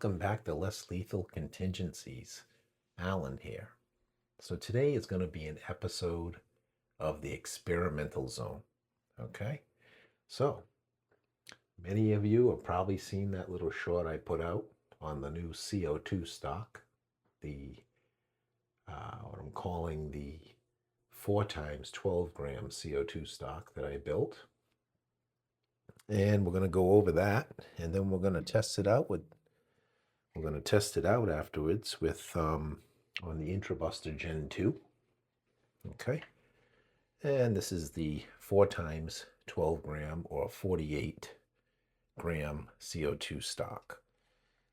welcome back to Less Lethal Contingencies. Alan here. So today is going to be an episode of the experimental zone. Okay? So, many of you have probably seen that little short I put out on the new CO2 stock, the what I'm calling the 4 times 12 gram CO2 stock that I built. And we're going to go over that, and then we're going to test it out afterwards with on the Intrabuster Gen 2. Okay. And this is the 4 times 12 gram or 48 gram CO2 stock.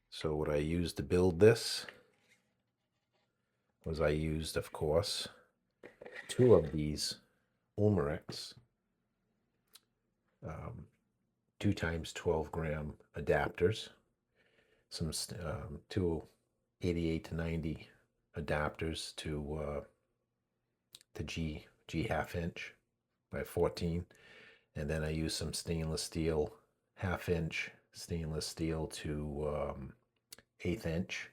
So what I used to build this was I used, of course, 2 of these Umarex 2 times 12 gram adapters, some 2 88 to 90 adapters to the G half inch by 14, and then I use some stainless steel, half-inch stainless steel to 1/8 inch,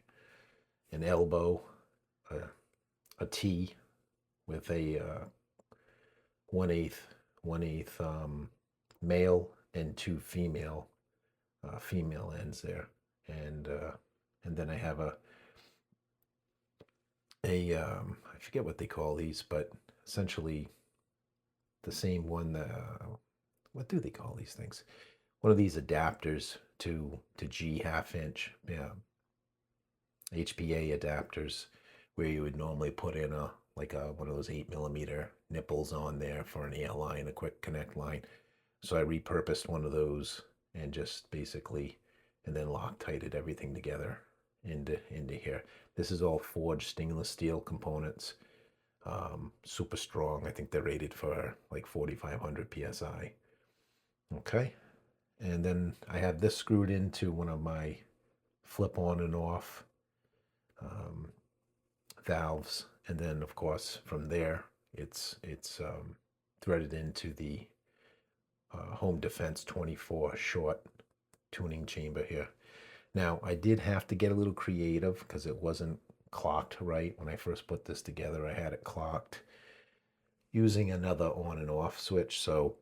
an elbow, a T with a 1/8 male and 2 female ends there, and then I have I forget what they call these, but essentially the same one. What do they call these things? One of these adapters to G half inch, HPA adapters, where you would normally put in one of those 8mm nipples on there for an air line, a quick connect line. So I repurposed one of those and just basically, and then Loctited everything together into here. This is all forged stainless steel components, super strong. I think they're rated for like 4,500 psi. Okay, and then I have this screwed into one of my flip on and off valves, and then of course from there it's threaded into the Home Defense 24 short tuning chamber here. Now, I did have to get a little creative because it wasn't clocked right when I first put this together. I had it clocked using another on and off switch. So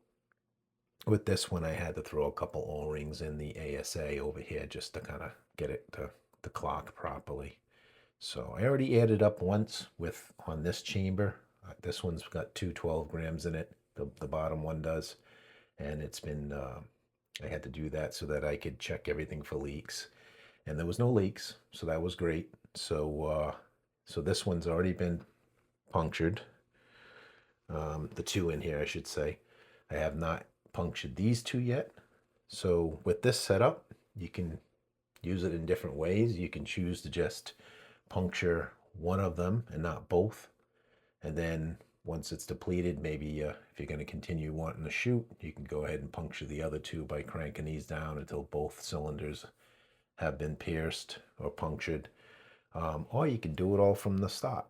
with this one, I had to throw a couple O-rings in the ASA over here just to kind of get it to clock properly. So I already added up once on this chamber. This one's got 2 12 grams in it. The bottom one does. And it's been, I had to do that so that I could check everything for leaks. And there was no leaks, so that was great. So this one's already been punctured. The 2 in here, I should say. I have not punctured these 2 yet. So with this setup, you can use it in different ways. You can choose to just puncture one of them and not both. And then once it's depleted, maybe if you're going to continue wanting to shoot, you can go ahead and puncture the other 2 by cranking these down until both cylinders have been pierced or punctured. Or you can do it all from the start.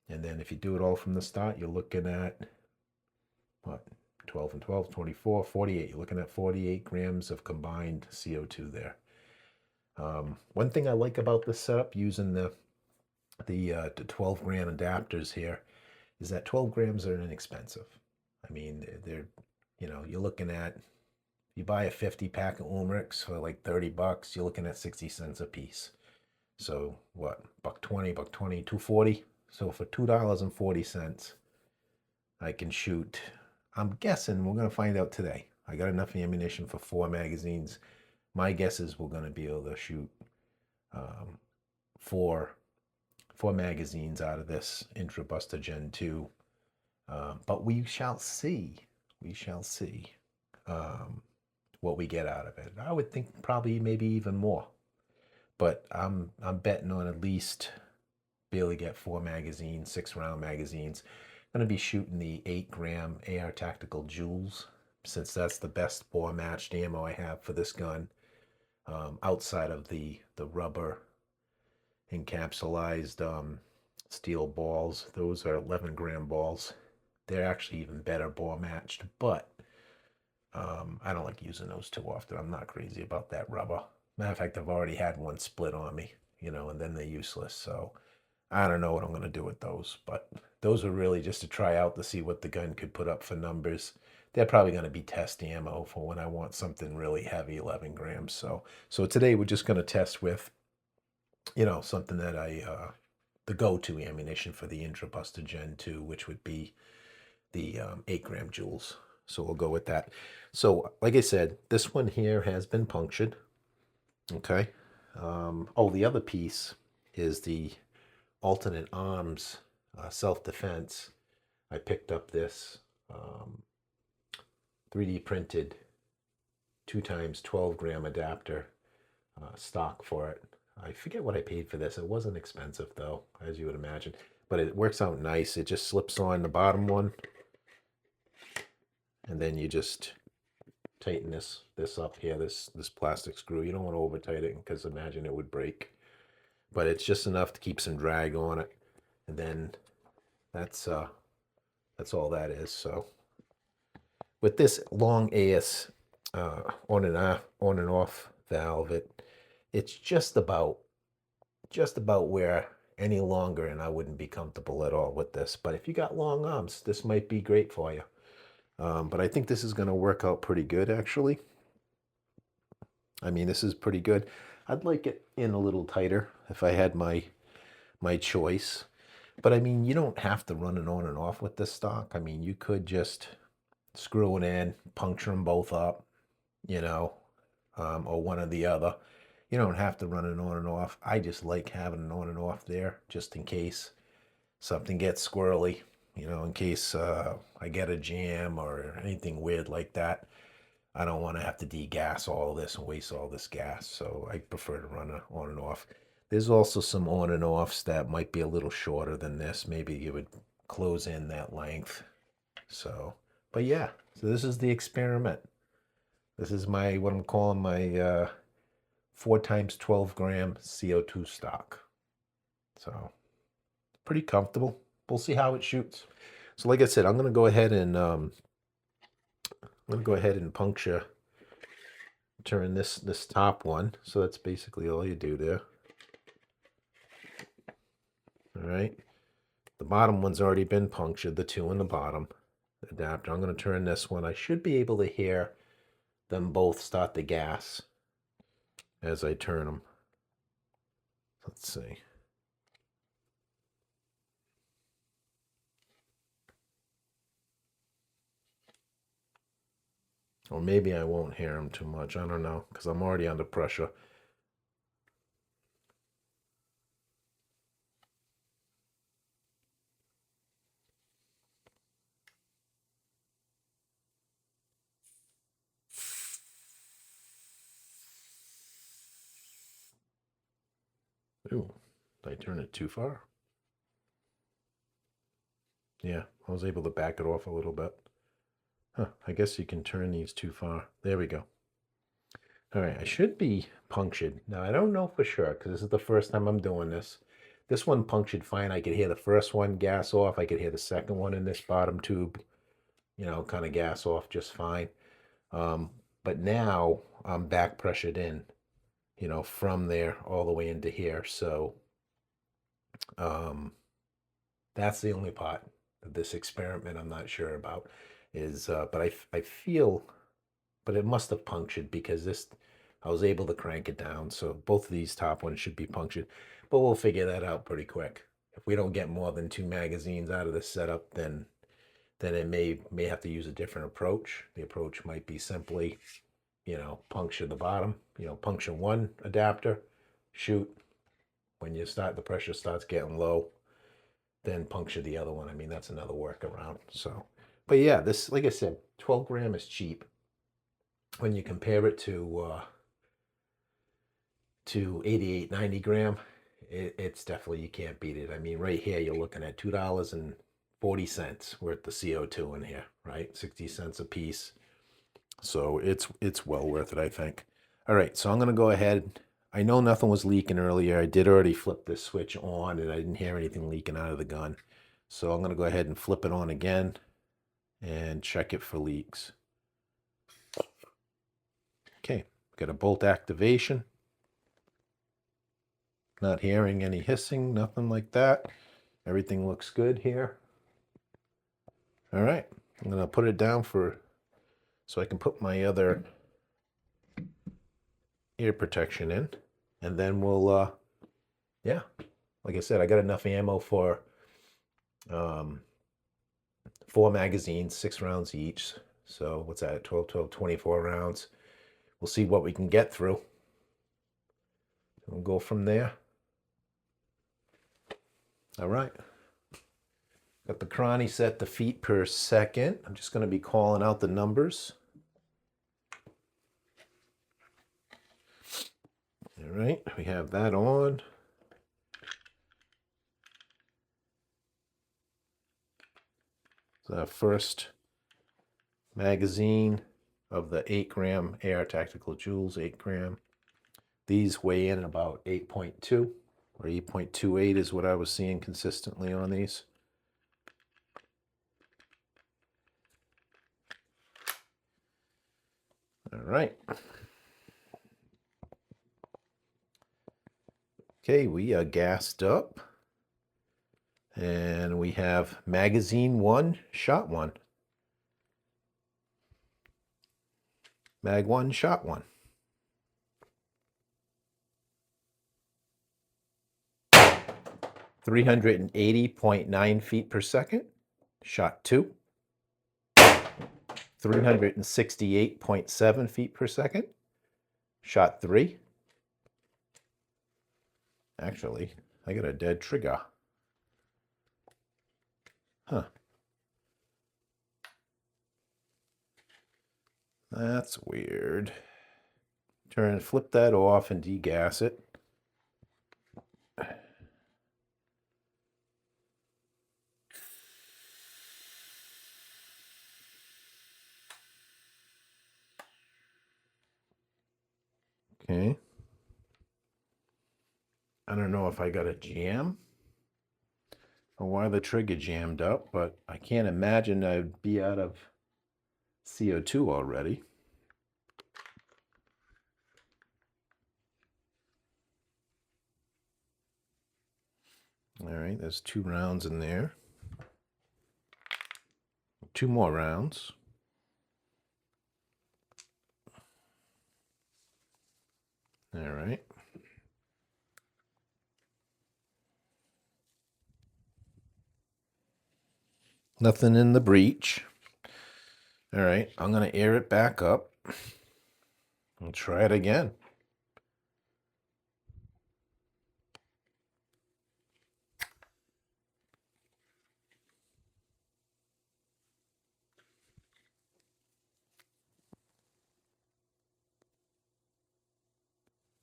And then if you do it all from the start, you're looking at, what, 12 and 12, 24, 48. You're looking at 48 grams of combined CO2 there. One thing I like about this setup, using the 12 gram adapters here, is that 12 grams are inexpensive. I mean, they're, you're looking at, you buy a 50 pack of Umarex for like $30, you're looking at 60 cents a piece. So what, $1.20, $2.40? So for $2.40, I can shoot, I'm guessing, we're gonna find out today. I got enough ammunition for 4 magazines. My guess is we're gonna be able to shoot 4 magazines out of this Intrabuster Gen 2. But we shall see. We shall see what we get out of it. I would think probably maybe even more. But I'm betting on at least be able to get 4 magazines, 6-round magazines. I'm going to be shooting the 8 gram AR Tactical Joules, since that's the best bore matched ammo I have for this gun. Outside of the rubber encapsulized steel balls, those are 11 gram balls. They're actually even better bore matched, but I don't like using those too often. I'm not crazy about that rubber. Matter of fact, I've already had one split on me, you know, and then they're useless. So I don't know what I'm going to do with those, but those are really just to try out to see what the gun could put up for numbers. They're probably going to be test ammo for when I want something really heavy, 11 grams. So today we're just going to test with, you know, something that the go-to ammunition for the Intrabuster Gen 2, which would be the 8-gram joules. So we'll go with that. So like I said, this one here has been punctured. Okay. Oh, the other piece is the alternate arms self-defense. I picked up this 3D printed 2x 12-gram adapter stock for it. I forget what I paid for this. It wasn't expensive though, as you would imagine, but it works out nice. It just slips on the bottom one, and then you just tighten this up here, this plastic screw. You don't want to over tighten it because imagine it would break, but it's just enough to keep some drag on it, and then that's all that is. So with this long AS on and off valve, it's just about where any longer, and I wouldn't be comfortable at all with this. But if you got long arms, this might be great for you. But I think this is going to work out pretty good, actually. I mean, this is pretty good. I'd like it in a little tighter if I had my choice. But I mean, you don't have to run it on and off with this stock. I mean, you could just screw it in, puncture them both up, you know, or one or the other. You don't have to run it on and off. I just like having it on and off there just in case something gets squirrely, you know, in case I get a jam or anything weird like that. I don't want to have to degas all this and waste all this gas, so I prefer to run it on and off. There's also some on and offs that might be a little shorter than this. Maybe you would close in that length. So, but yeah, so this is the experiment. This is my, what I'm calling my 4x 12-gram CO2 stock. So pretty comfortable. We'll see how it shoots. So like I said, I'm gonna go ahead and puncture, turn this top one. So that's basically all you do there. All right. The bottom one's already been punctured, the two in the bottom adapter. I'm going to turn this one. I should be able to hear them both start the gas as I turn them. Let's see. Or maybe I won't hear them too much. I don't know, because I'm already under pressure. Ooh, did I turn it too far? Yeah, I was able to back it off a little bit. Huh, I guess you can turn these too far. There we go. All right, I should be punctured. Now, I don't know for sure because this is the first time I'm doing this. This one punctured fine. I could hear the first one gas off. I could hear the second one in this bottom tube, you know, kind of gas off just fine. But now I'm back pressured in, you know, from there all the way into here. So that's the only part of this experiment I'm not sure about is, but I feel, but it must have punctured because this, I was able to crank it down. So both of these top ones should be punctured, but we'll figure that out pretty quick. If we don't get more than 2 magazines out of this setup, then it may have to use a different approach. The approach might be simply, you know, puncture the bottom, you know, puncture one adapter, shoot. When you start, the pressure starts getting low, then puncture the other one. I mean, that's another workaround. So, but yeah, this, like I said, 12 gram is cheap. When you compare it to 88, 90 gram, it's definitely, you can't beat it. I mean, right here, you're looking at $2.40 worth of CO2 in here, right? 60 cents a piece. So it's well worth it, I think. All right, so I'm gonna go ahead. I know nothing was leaking earlier. I did already flip this switch on and I didn't hear anything leaking out of the gun. So I'm gonna go ahead and flip it on again and check it for leaks. Okay, got a bolt activation. Not hearing any hissing, nothing like that. Everything looks good here. All right, I'm gonna put it down so I can put my other ear protection in, and then we'll, yeah, like I said, I got enough ammo for 4 magazines, 6 rounds each. So what's that, 12, 12, 24 rounds. We'll see what we can get through. We'll go from there. All right. Got the cranny set to feet per second. I'm just going to be calling out the numbers. All right, we have that on. The first magazine of the 8-gram AR Tactical Jewels, 8 gram. These weigh in about 8.2 or 8.28 is what I was seeing consistently on these. All right. Okay, we are gassed up. And we have magazine 1, shot 1. Mag 1, shot 1. 380.9 feet per second, shot 2. 368.7 feet per second, shot 3. Actually, I got a dead trigger. Huh. That's weird. Flip that off and degas it. Okay. I don't know if I got a jam or why the trigger jammed up, but I can't imagine I'd be out of CO2 already. All right, there's 2 rounds in there. 2 more rounds. All right. Nothing in the breech. All right, I'm going to air it back up. I'll try it again.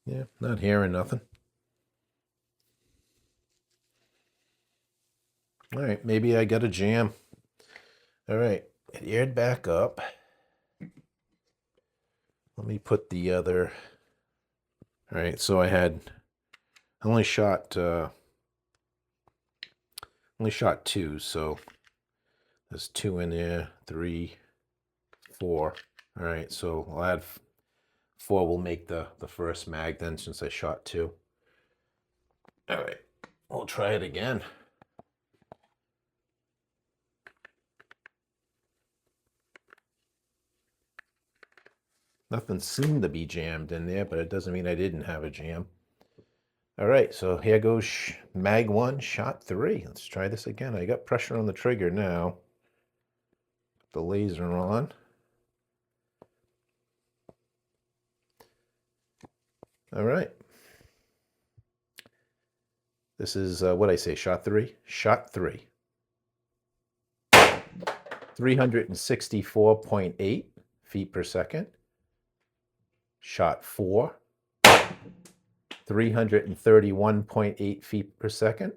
Yeah, not hearing nothing. All right, maybe I got a jam. All right, it aired back up. Let me put the other. All right, so I only shot 2, so there's 2 in there, 3, 4. All right, so I'll add 4. Will make the first mag then, since I shot 2. All right, we'll try it again. Nothing seemed to be jammed in there, but it doesn't mean I didn't have a jam. All right, so here goes mag 1, shot 3. Let's try this again. I got pressure on the trigger now. The laser on. All right. This is, what I say, shot 3? Shot 3. 364.8 feet per second. Shot 4. 331.8 feet per second.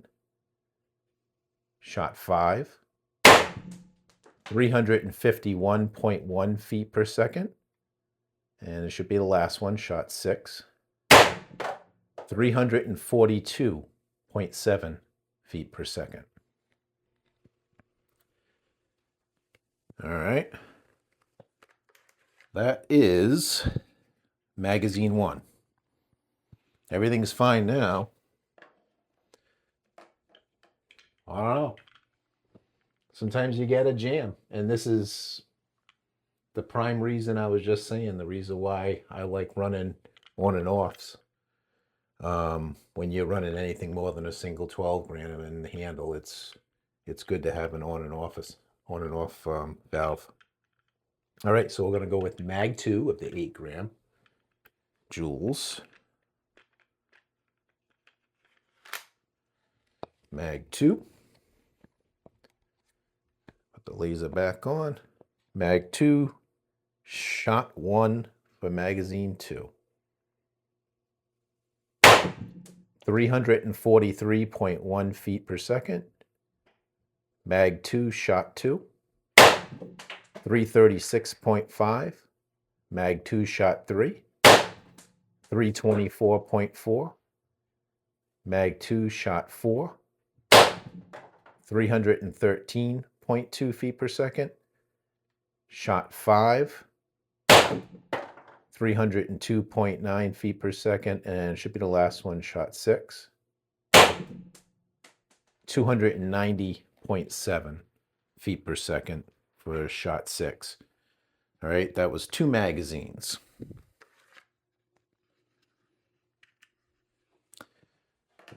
Shot 5. 351.1 feet per second. And it should be the last one, shot 6. 342.7 feet per second. All right. That is magazine 1. Everything's fine now. I don't know. Sometimes you get a jam, and this is the prime reason I was just saying, the reason why I like running on and offs. When you're running anything more than a single 12 gram in the handle, it's good to have an on and off valve. All right, so we're going to go with Mag 2 of the 8 gram joules. Mag 2. Put the laser back on. Mag 2, shot 1 for magazine 2. 343.1 feet per second. Mag 2, shot 2. 336.5. Mag 2, shot 3. 324.4. Mag 2, shot 4. 313.2 feet per second. Shot 5. 302.9 feet per second, and should be the last one, shot 6. 290.7 feet per second for shot 6. All right, that was 2 magazines.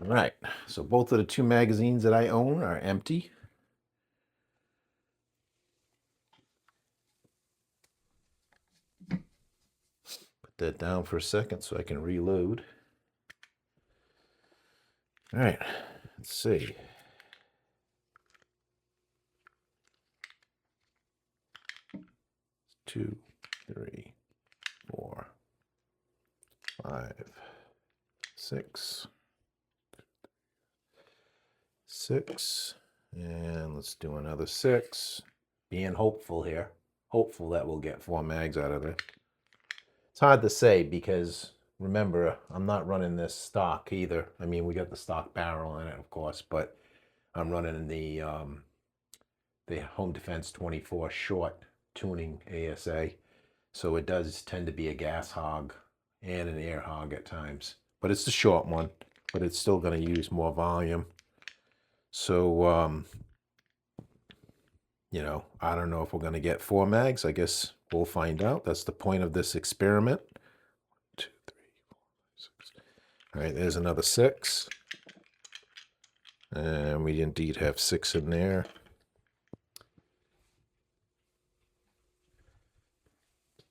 All right, so both of the 2 magazines that I own are empty. Put that down for a second so I can reload. All right, let's see. Two, 3, 4, 5, 6, 6, and let's do another 6. Being hopeful here. Hopeful that we'll get 4 mags out of it. It's hard to say because, remember, I'm not running this stock either. I mean, we got the stock barrel in it, of course, but I'm running the Home Defense 24 short tuning ASA. So it does tend to be a gas hog and an air hog at times. But it's the short one, but it's still going to use more volume. So, you know, I don't know if we're going to get 4 mags. I guess we'll find out. That's the point of this experiment. 2, 3, 4, 5, 6. All right, there's another 6. And we indeed have 6 in there.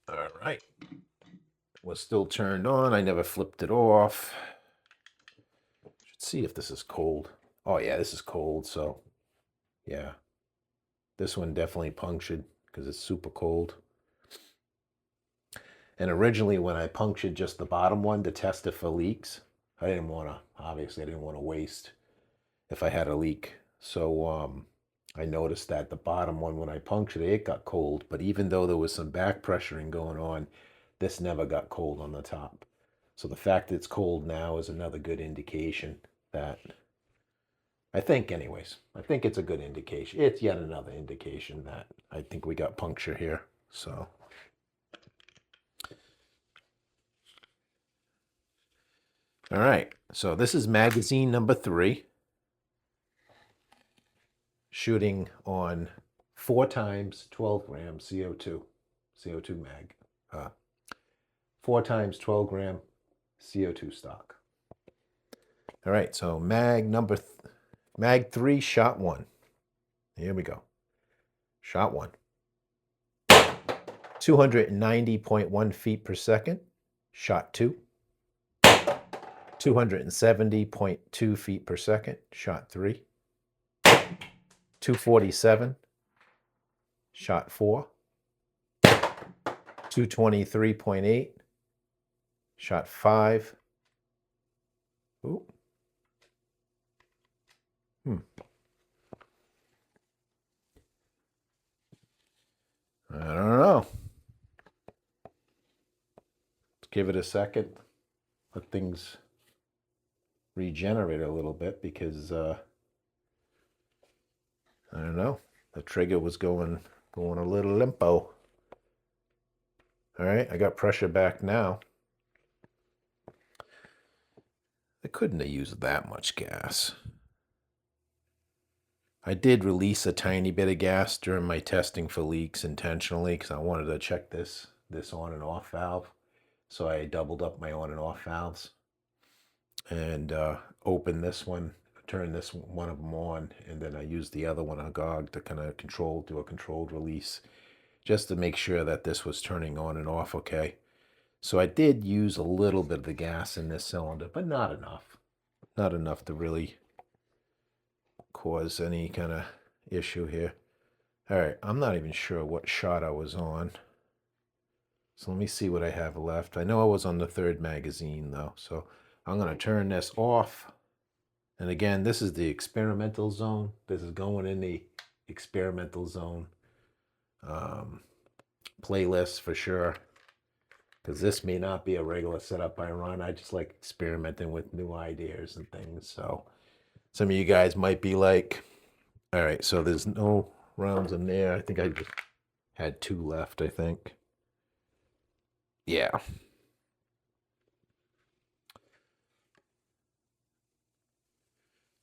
All right. Was still turned on. I never flipped it off. Should see if this is cold. Oh yeah, this is cold, so yeah. This one definitely punctured because it's super cold. And originally when I punctured just the bottom one to test it for leaks, obviously I didn't want to waste if I had a leak. So I noticed that the bottom one, when I punctured it, it got cold. But even though there was some back pressuring going on, this never got cold on the top. So the fact that it's cold now is another good indication that, I think anyways, I think it's a good indication. It's yet another indication that I think we got puncture here. So all right, so this is magazine number 3. Shooting on 4 times 12 gram CO2 mag. 4 times 12 gram CO2 stock. All right, so mag 3, shot 1. Here we go. Shot 1. 290.1 feet per second. Shot 2. 270.2 feet per second. Shot 3. 247. Shot 4. 223.8. Shot 5. Ooh. I don't know. Let's give it a second. Let things regenerate a little bit because I don't know. The trigger was going a little limpo. All right, I got pressure back now. I couldn't have used that much gas. I did release a tiny bit of gas during my testing for leaks intentionally because I wanted to check this on and off valve. So I doubled up my on and off valves and opened this one, turned this one of them on, and then I used the other one on GOG to kind of do a controlled release just to make sure that this was turning on and off okay. So I did use a little bit of the gas in this cylinder, but not enough. Not enough to really cause any kind of issue here. All right, I'm not even sure what shot I was on. So let me see what I have left. I know I was on the third magazine though, so I'm gonna turn this off. And again, this is the experimental zone. This is going in the experimental zone playlist for sure. Because this may not be a regular setup I run. I just like experimenting with new ideas and things. So some of you guys might be like, all right, so there's no rounds in there. I think I just had 2 left, I think. Yeah.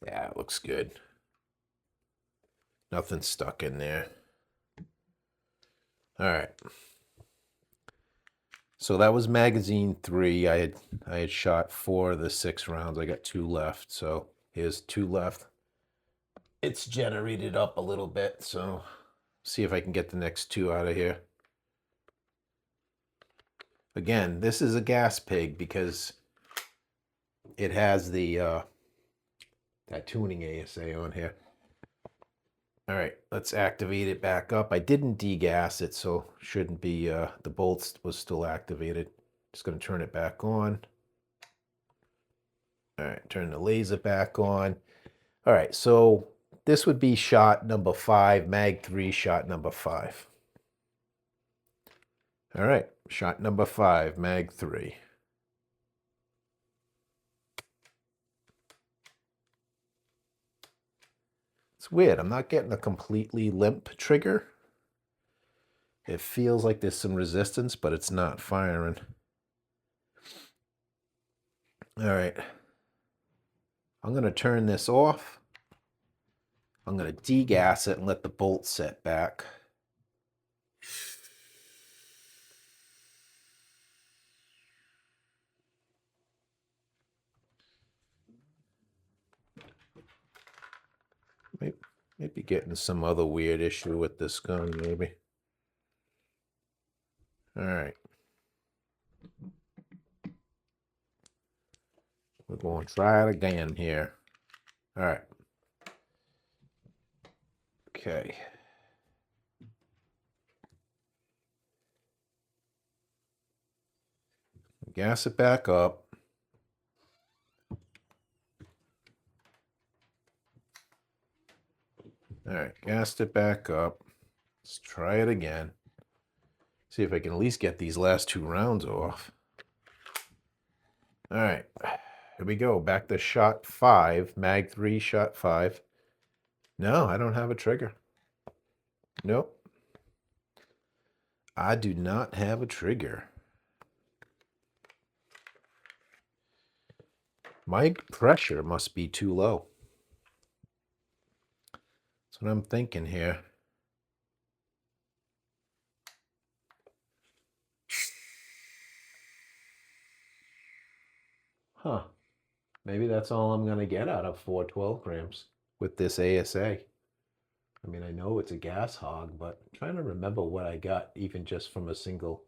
Yeah, it looks good. Nothing stuck in there. All right. So that was magazine 3. I had shot 4 of the 6 rounds. I got 2 left. So here's 2 left. It's generated up a little bit, so see if I can get the next 2 out of here. Again, this is a gas pig because it has the that tuning ASA on here. All right, let's activate it back up. I didn't degas it, so shouldn't be, the bolts was still activated. Just gonna turn it back on. All right, turn the laser back on. All right, so this would be shot number 5, mag 3, shot number 5. All right, shot number 5, mag 3. It's weird, I'm not getting a completely limp trigger. It feels like there's some resistance, but it's not firing. All right. I'm going to turn this off. I'm going to degas it and let the bolt set back. Maybe getting some other weird issue with this gun, maybe. All right. We're going to try it again here. All right. Okay. Gas it back up. All right, gassed it back up. Let's try it again. See if I can at least get these last 2 rounds off. All right, here we go. Back to shot 5, mag 3, shot 5. No, I don't have a trigger. Nope. I do not have a trigger. My pressure must be too low. That's what I'm thinking here. Huh. Maybe that's all I'm going to get out of 412 grams with this ASA. I mean, I know it's a gas hog, but I'm trying to remember what I got even just from a single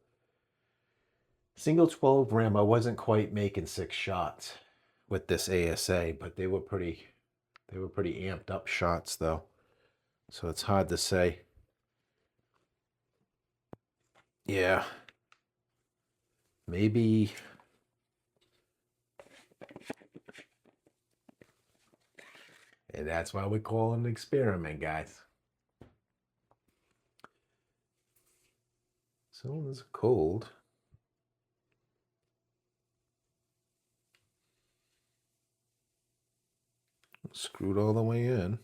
12 gram. I wasn't quite making 6 shots with this ASA, but they were pretty amped up shots though. So it's hard to say. Yeah. Maybe and that's why we call it an experiment, guys. So it's cold. Screwed all the way in.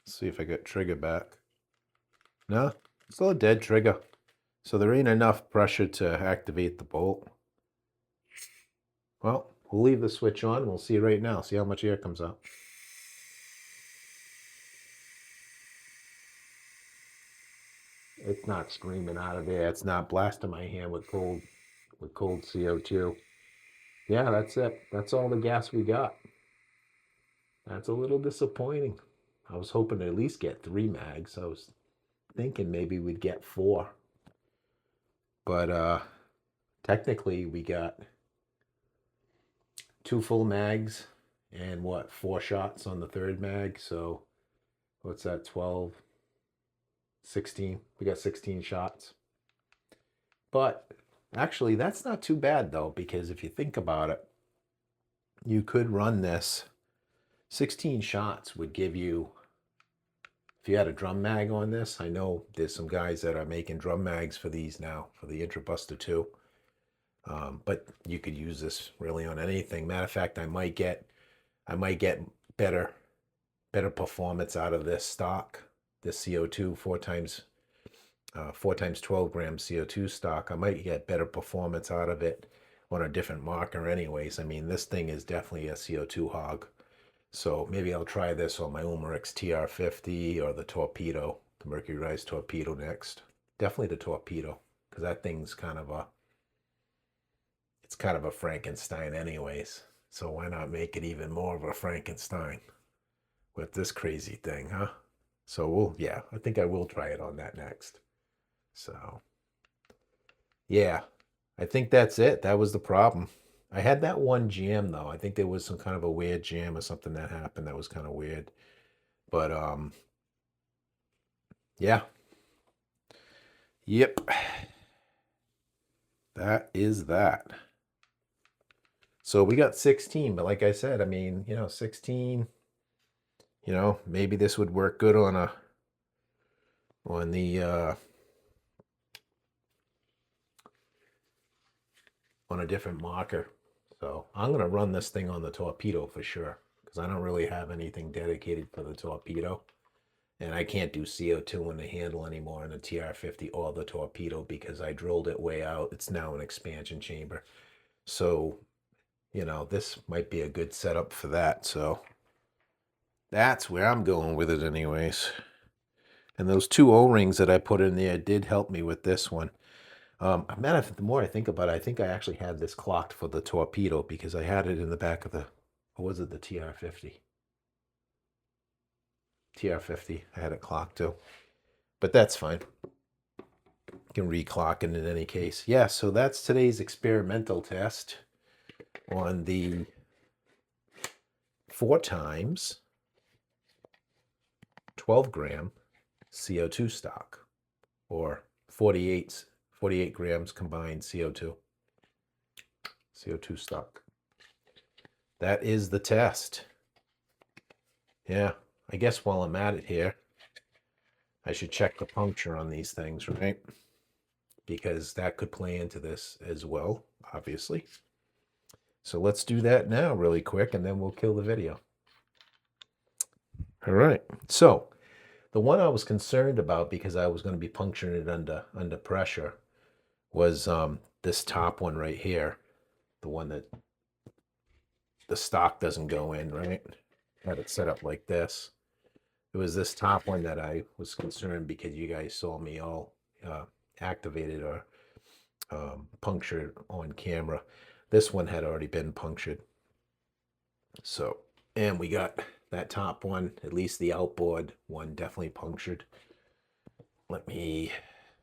Let's see if I get trigger back. No, still a dead trigger. So there ain't enough pressure to activate the bolt. Well, we'll leave the switch on. We'll see right now. See how much air comes out. It's not screaming out of there. It's not blasting my hand with cold CO2. Yeah, that's it. That's all the gas we got. That's a little disappointing. I was hoping to at least get 3 mags. I was thinking maybe we'd get 4. But technically we got 2 full mags and what, 4 shots on the 3rd mag. So what's that, 12, 16? We got 16 shots. But actually that's not too bad though, because if you think about it, you could run this 16 shots would give you, if you had a drum mag on this, I know there's some guys that are making drum mags for these now, for the Intrabuster 2. But you could use this really on anything. Matter of fact, I might get better performance out of this stock, this CO2 4 times 12 gram CO2 stock. I might get better performance out of it on a different marker anyways. I mean, this thing is definitely a CO2 hog. So maybe I'll try this on my Umarex TR50 or the Torpedo, the mercurized Torpedo next. Definitely the Torpedo, because that thing's kind of a Frankenstein anyways. So why not make it even more of a Frankenstein with this crazy thing, huh? So yeah, I think I will try it on that next. So yeah, I think that's it. That was the problem. I had that one jam though. I think there was some kind of a weird jam or something that happened that was kind of weird. But yeah. Yep. That is that. So we got 16, but like I said, I mean, 16, maybe this would work good on a different marker. So I'm going to run this thing on the Torpedo for sure, because I don't really have anything dedicated for the Torpedo. And I can't do CO2 in the handle anymore in the TR50 or the Torpedo because I drilled it way out. It's now an expansion chamber. So, this might be a good setup for that. So that's where I'm going with it anyways. And those 2 O-rings that I put in there did help me with this one. Matter of fact, the more I think about it, I think I actually had this clocked for the Torpedo because I had it in the back of the, what was it, the TR50? TR50, I had it clocked too. But that's fine. You can reclock it in any case. Yeah, so that's today's experimental test on the 4 times 12 gram CO2 stock, or 48 grams combined CO2 stock. That is the test. Yeah, I guess while I'm at it here, I should check the puncture on these things, right? Because that could play into this as well, obviously. So let's do that now really quick, and then we'll kill the video. All right, so the one I was concerned about because I was going to be puncturing it under pressure was this top one right here, the one that the stock doesn't go in, right? I had it set up like this. It was this top one that I was concerned because you guys saw me all activated or punctured on camera. This one had already been punctured. So, and we got that top one, at least the outboard one, definitely punctured. Actually,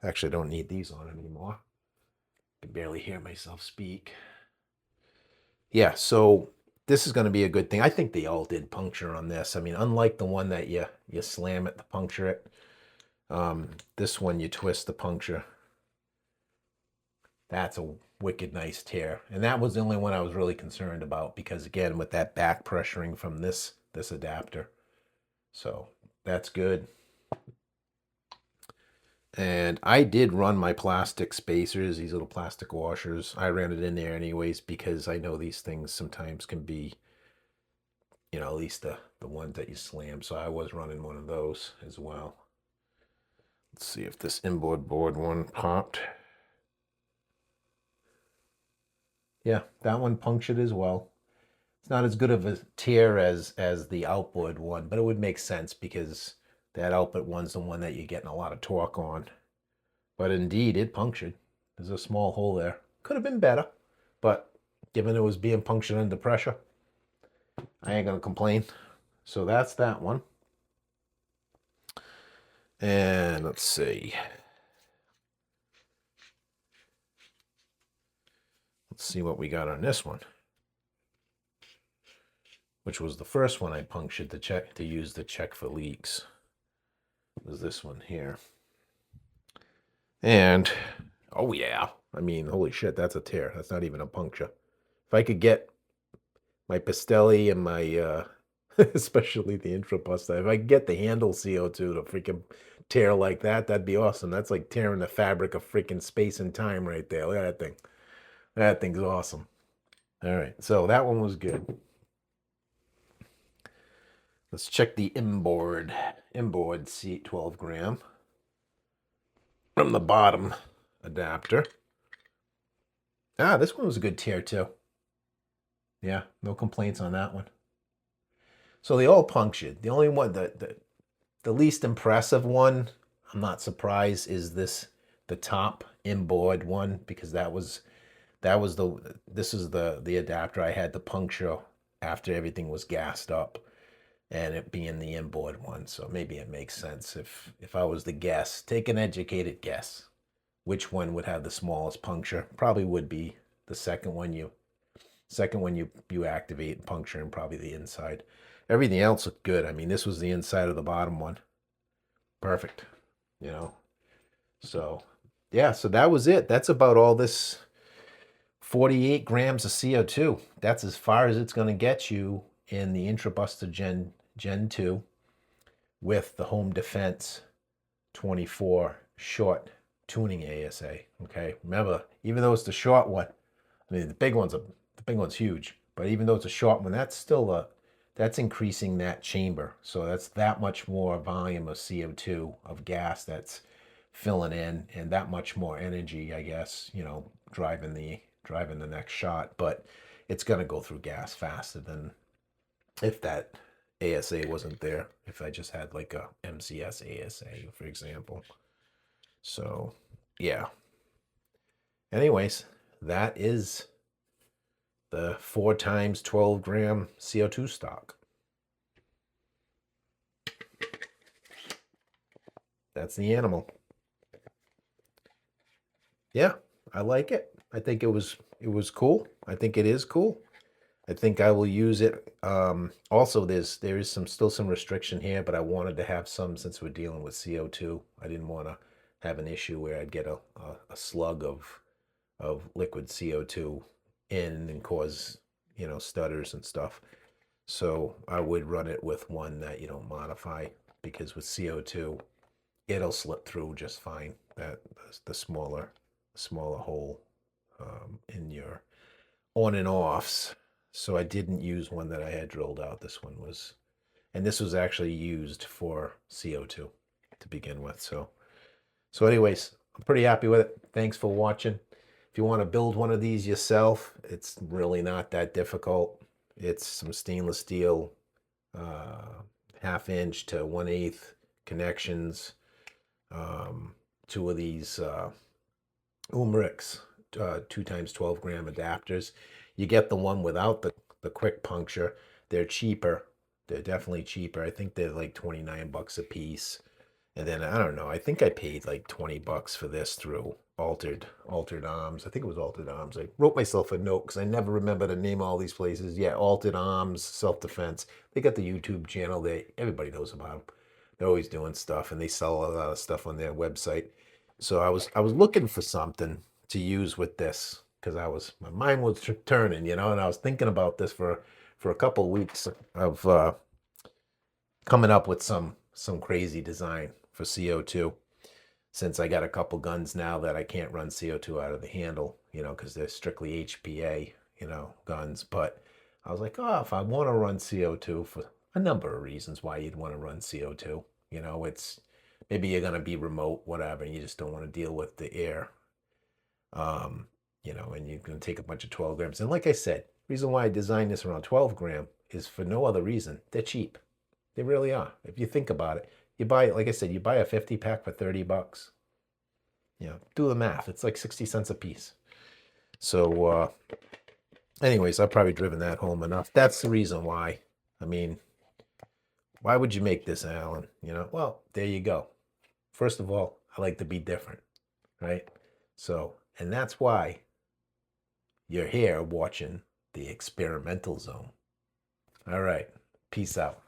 I don't need these on anymore. I can barely hear myself speak. Yeah, so this is going to be a good thing. I think they all did puncture on this. I mean, unlike the one that you slam it to puncture it, this one you twist the puncture. That's a wicked nice tear. And that was the only one I was really concerned about because, again, with that back pressuring from this adapter. So that's good. And I did run my plastic spacers, these little plastic washers. I ran it in there anyways because I know these things sometimes can be, at least the ones that you slam. So I was running one of those as well. Let's see if this inboard board one popped. Yeah, that one punctured as well. It's not as good of a tear as the outboard one, but it would make sense because that outboard one's the one that you're getting a lot of torque on. But indeed, it punctured. There's a small hole there. Could have been better, but given it was being punctured under pressure, I ain't gonna complain. So that's that one. And let's see. Let's see what we got on this one, which was the first one I punctured to use the check for leaks. Was this one here. And oh yeah, I mean, holy shit, that's a tear. That's not even a puncture. If I could get my Pastelli and my especially the Intrabusta, if I could get the handle CO2 to freaking tear like that, that'd be awesome. That's like tearing the fabric of freaking space and time right there. Look at that thing. That thing's awesome. All right, so that one was good. Let's check the inboard C 12 gram from the bottom adapter. Ah, this one was a good tear too. Yeah, no complaints on that one. So they all punctured. The only one, the least impressive one, I'm not surprised, is the top inboard one, because this is the adapter I had to puncture after everything was gassed up, and it being the inboard one. So maybe it makes sense if I was to guess, take an educated guess, which one would have the smallest puncture. Probably would be the second one you activate and puncture, and probably the inside. Everything else looked good. I mean, this was the inside of the bottom one. Perfect, you know. So yeah, so that was it. That's about all this 48 grams of CO2. That's as far as it's going to get you in the Intrabusta Gen 2 with the Home Defense 24 short tuning ASA. Okay, remember, even though it's the short one, I mean the big one's huge, but even though it's a short one, that's still that's increasing that chamber. So that's that much more volume of CO2 of gas that's filling in, and that much more energy, I guess, you know, driving the next shot. But it's going to go through gas faster than if that ASA wasn't there, if I just had like a MCS ASA, for example. So yeah, anyways, that is the 4 times 12 gram CO2 stock. That's the animal. Yeah, I like it. I think it was cool. I think it is cool. I think I will use it. Also, there is still some restriction here, but I wanted to have some, since we're dealing with CO2. I didn't want to have an issue where I'd get a slug of liquid CO2 in and cause, you know, stutters and stuff. So I would run it with one that you don't modify, because with CO2, it'll slip through just fine. That the smaller hole in your on and offs. So I didn't use one that I had drilled out. This one was, and this was actually used for CO2 to begin with. So anyways, I'm pretty happy with it. Thanks for watching. If you want to build one of these yourself, it's really not that difficult. It's some stainless steel, 1/2 inch to 1/8 connections, 2 of these Umarex 2 times 12 gram adapters. You get the one without the quick puncture. They're cheaper. They're definitely cheaper. I think they're like 29 bucks a piece. And then I don't know, I think I paid like 20 bucks for this through Altered Arms. I think it was Altered Arms. I wrote myself a note because I never remember to name all these places. Yeah, Altered Arms, Self-Defense. They got the YouTube channel. Everybody knows about them. They're always doing stuff, and they sell a lot of stuff on their website. So I was looking for something to use with this, because my mind was turning, you know, and I was thinking about this for a couple of weeks of coming up with some crazy design for CO2, since I got a couple guns now that I can't run CO2 out of the handle, you know, because they're strictly HPA, you know, guns. But I was like, oh, if I want to run CO2, for a number of reasons why you'd want to run CO2, you know, it's maybe you're going to be remote, whatever, and you just don't want to deal with the air, you know, and you're going to take a bunch of 12 grams. And like I said, Reason why I designed this around 12 gram is for no other reason. They're cheap. They really are. If you think about it, you buy, like I said, you buy a 50 pack for 30 bucks. You know, do the math. It's like 60 cents a piece. So, anyways, I've probably driven that home enough. That's the reason why. I mean, why would you make this, Alan? You know, well, there you go. First of all, I like to be different, right? So, and that's why you're here watching the experimental zone. All right. Peace out.